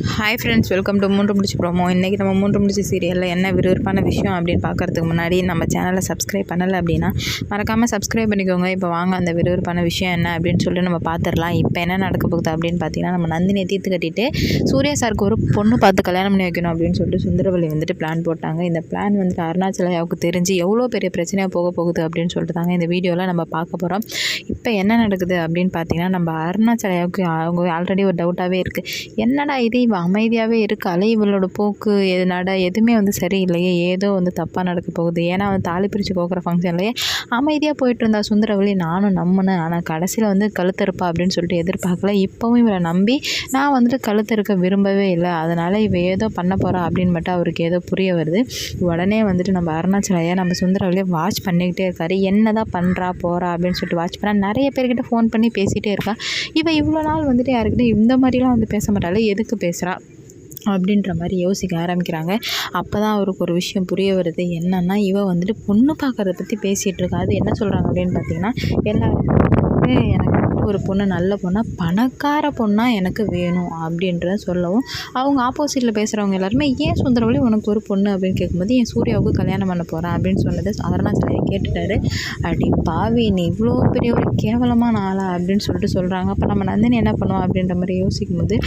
Hi friends, welcome to மூன்று முடிச்சு promo. இன்றைக்கி நம்ம மூன்று முடிச்சு சீரியலில் என்ன விறுவிறுப்பான விஷயம் அப்படின்னு பார்க்குறதுக்கு முன்னாடி நம்ம சேனலை சப்ஸ்கிரைப் பண்ணலை அப்படின்னா மறக்காமல் சப்ஸ்கிரைப் பண்ணிக்கோங்க. இப்போ வாங்க அந்த விறுவிறுப்பான விஷயம் என்ன அப்படின்னு சொல்லிட்டு நம்ம பார்த்துடலாம். இப்போ என்ன நடக்க போகுது அப்படின்னு பார்த்தீங்கன்னா, நம்ம நந்தினியை தீர்த்து கட்டிட்டு சூர்யா சாருக்கு ஒரு பொண்ணு பார்த்து கல்யாணம் பண்ணி வைக்கணும் அப்படின்னு சொல்லிட்டு சுந்தரவல்லி பிளான் போட்டாங்க. இந்த பிளான் அருணாச்சலையாவுக்கு தெரிஞ்சு எவ்வளோ பெரிய பிரச்சனையாக போக போகுது அப்படின்னு சொல்லிட்டு தாங்க இந்த வீடியோவில் நம்ம பார்க்க போகிறோம். இப்போ என்ன நடக்குது அப்படின்னு பார்த்தீங்கன்னா, நம்ம அருணாச்சலையாவுக்கு அவங்க ஆல்ரெடி ஒரு டவுட்டாகவே இருக்குது. என்னடா இது, இவள் அமைதியாகவே இருக்காளே, இவளோட போக்கு எதுவுமே சரியில்லையே, ஏதோ தப்பாக நடக்க போகுது. ஏன்னா தாலி பிரித்து கோக்குற ஃபங்க்ஷன்லேயே அமைதியாக போயிட்டு இருந்தா சுந்தரவல்லி. நானும் நம்பினேன், ஆனால் கடைசியில் கழுத்தறுப்பா அப்படின்னு சொல்லிட்டு எதிர்பார்க்கல. இப்போவும் இவளை நம்பி நான் கழுத்தறுக்க விரும்பவே இல்லை. அதனால் இவ ஏதோ பண்ண போகிறா அப்படின்னு மட்டும் அவருக்கு ஏதோ புரிய வருது. உடனே நம்ம அருணாச்சலையா நம்ம சுந்தரவல்லியை வாட்ச் பண்ணிக்கிட்டே இருக்காரு. என்ன தான் பண்ணுறா போகிறா அப்படின்னு சொல்லிட்டு வாட்ச் பண்ணா. நிறைய பேர்கிட்ட ஃபோன் பண்ணி பேசிகிட்டே இருக்கா. இவ இவ்வளோ நாள் யாருக்கிட்ட இந்த மாதிரிலாம் பேச மாட்டாளே, எதுக்கு பேசுகிறா அப்படின்ற மாதிரி யோசிக்க ஆரம்பிக்கிறாங்க. அப்போ தான் அவருக்கு ஒரு விஷயம் புரிய வருது. என்னென்னா, இவ பொண்ணு பார்க்குறத பற்றி பேசிகிட்டு இருக்கா. அது என்ன சொல்கிறாங்க அப்படின்னு பார்த்தீங்கன்னா, எல்லாருமே எனக்கு ஒரு பொண்ணு நல்ல பொண்ணாக பணக்கார பொண்ணாக எனக்கு வேணும் அப்படின்றத சொல்லவும், அவங்க ஆப்போசிட்டில் பேசுகிறவங்க எல்லாருமே ஏன் சுந்தரவல்லி உனக்கு ஒரு பொண்ணு அப்படின்னு கேட்கும்போது, என் சூர்யாவுக்கு கல்யாணம் பண்ண போகிறேன் அப்படின்னு சொன்னது அருணாச்சலையை கேட்டுட்டாரு. அடி பாவி, நீ இவ்வளோ பெரிய ஒரு கேவலமான ஆளா அப்படின்னு சொல்லிட்டு சொல்கிறாங்க. அப்போ நம்ம நந்தினி என்ன பண்ணுவோம் அப்படின்ற மாதிரி யோசிக்கும் போது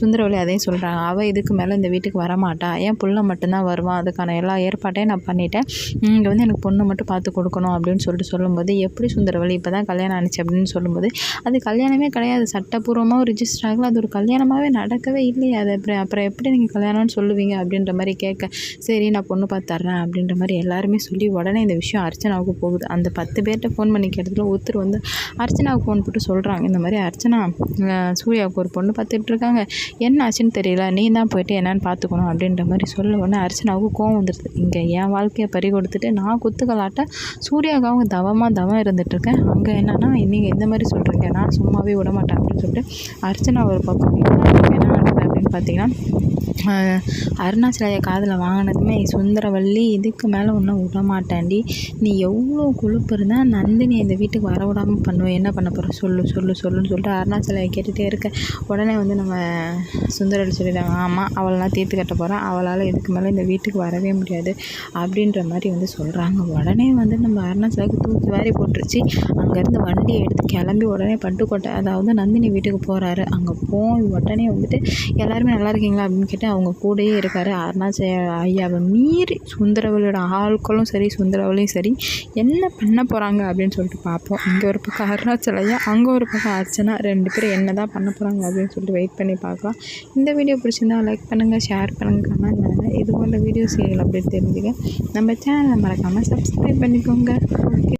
சுந்தரவல்லி அதையும் சொல்கிறாங்க. அவள் இதுக்கு மேலே இந்த வீட்டுக்கு வரமாட்டா, என் புள்ள மட்டும்தான் வருவான், அதுக்கான எல்லா ஏற்பாட்டையும் நான் பண்ணிட்டேன், இங்கே எனக்கு பொண்ணு மட்டும் பார்த்து கொடுக்கணும் அப்படின்னு சொல்லிட்டு சொல்லும்போது, எப்படி சுந்தரவல்லி இப்போ தான் கல்யாணம் ஆனிச்சு அப்படின்னு சொல்லும்போது, அது கல்யாணமே கிடையாது, சட்டப்பூர்வமாக ரிஜிஸ்டர் ஆகல, அது ஒரு கல்யாணமாகவே நடக்கவே இல்லையா, அது அப்புறம் எப்படி நீங்கள் கல்யாணம்னு சொல்லுவீங்க அப்படின்ற மாதிரி கேட்க, சரி நான் பொண்ணு பார்த்து தர்றேன் அப்படின்ற மாதிரி எல்லாருமே சொல்லி, உடனே இந்த விஷயம் அர்ச்சனாவுக்கு போகுது. அந்த 10 பேர்கிட்ட ஃபோன் பண்ணி கேட்டதில் ஒருத்தர் அர்ச்சனாவுக்கு ஃபோன் போட்டு சொல்கிறாங்க, இந்த மாதிரி அர்ச்சனா சூர்யாவுக்கு ஒரு பொண்ணு பார்த்துட்டு இருக்காங்க, என்ன ஆச்சுன்னு தெரியல, நீ தான் போயிட்டு என்னன்னு பார்த்துக்கணும் அப்படின்ற மாதிரி சொல்ல உடனே அர்ச்சனாவுக்கு கோவம் வந்துடுது. இங்கே என் வாழ்க்கையை பறி கொடுத்துட்டு நான் குத்துக்கலாட்ட சூர்யாவுக்கு அவங்க தவம் இருந்துகிட்ருக்கேன், அங்கே என்னன்னா நீங்கள் இந்த மாதிரி சொல்கிறீங்க, நான் சும்மாவே விட மாட்டேன் அப்படின்னு சொல்லிட்டு அர்ச்சனா ஒரு பக்கம். என்ன நடக்குது அப்படின்னு பார்த்தீங்கன்னா, அருணாச்சலையை காதில் வாங்கினதுமே, சுந்தரவல்லி இதுக்கு மேலே ஒன்றும் விட மாட்டேன்டி, நீ எவ்வளோ கொழுப்பு இருந்தால் நந்தினி இந்த வீட்டுக்கு வர விடாமல் பண்ணுவேன், என்ன பண்ண போகிற சொல்லுன்னு சொல்லிட்டு அருணாச்சலையை கேட்டுகிட்டே இருக்க. உடனே நம்ம சுந்தரவல்லி சொல்லிட்டாங்க, ஆமாம் அவளெலாம் தீர்த்து கட்ட போகிறான், அவளால் இதுக்கு மேலே இந்த வீட்டுக்கு வரவே முடியாது அப்படின்ற மாதிரி சொல்கிறாங்க. உடனே நம்ம அருணாச்சலைக்கு தூக்கி வாரி போட்டுருச்சு. அங்கேருந்து வண்டியை எடுத்து கிளம்பி உடனே பட்டுக்கோட்டை, அதாவது நந்தினி வீட்டுக்கு போகிறாரு. அங்கே போய் உடனே எல்லாருமே நல்லா இருக்கீங்களா அப்படின்னு கேட்டு அவங்க கூடயே இருக்கார். அருணாச்சல ஐயாவை மீறி சுந்தரவல்லியோட ஆட்களும் சரி சுந்தரவல்லியும் சரி என்ன பண்ண போகிறாங்க அப்படின்னு சொல்லிட்டு பார்ப்போம். இங்கே ஒரு பக்கம் அருணாச்சலையா, அங்கே ஒரு பக்கம் அர்ச்சனா, 2 பேரும் என்ன தான் பண்ண போகிறாங்க அப்படின்னு சொல்லிட்டு வெயிட் பண்ணி பார்க்கலாம். இந்த வீடியோ பிடிச்சிருந்தா லைக் பண்ணுங்கள், ஷேர் பண்ணுங்கள், கமெண்ட் பண்ணுங்கள். இது போன்ற வீடியோ சீரியல் அப்படி தெரிஞ்சுக்க நம்ம சேனலை மறக்காமல் சப்ஸ்கிரைப் பண்ணிக்கோங்க. ஓகே.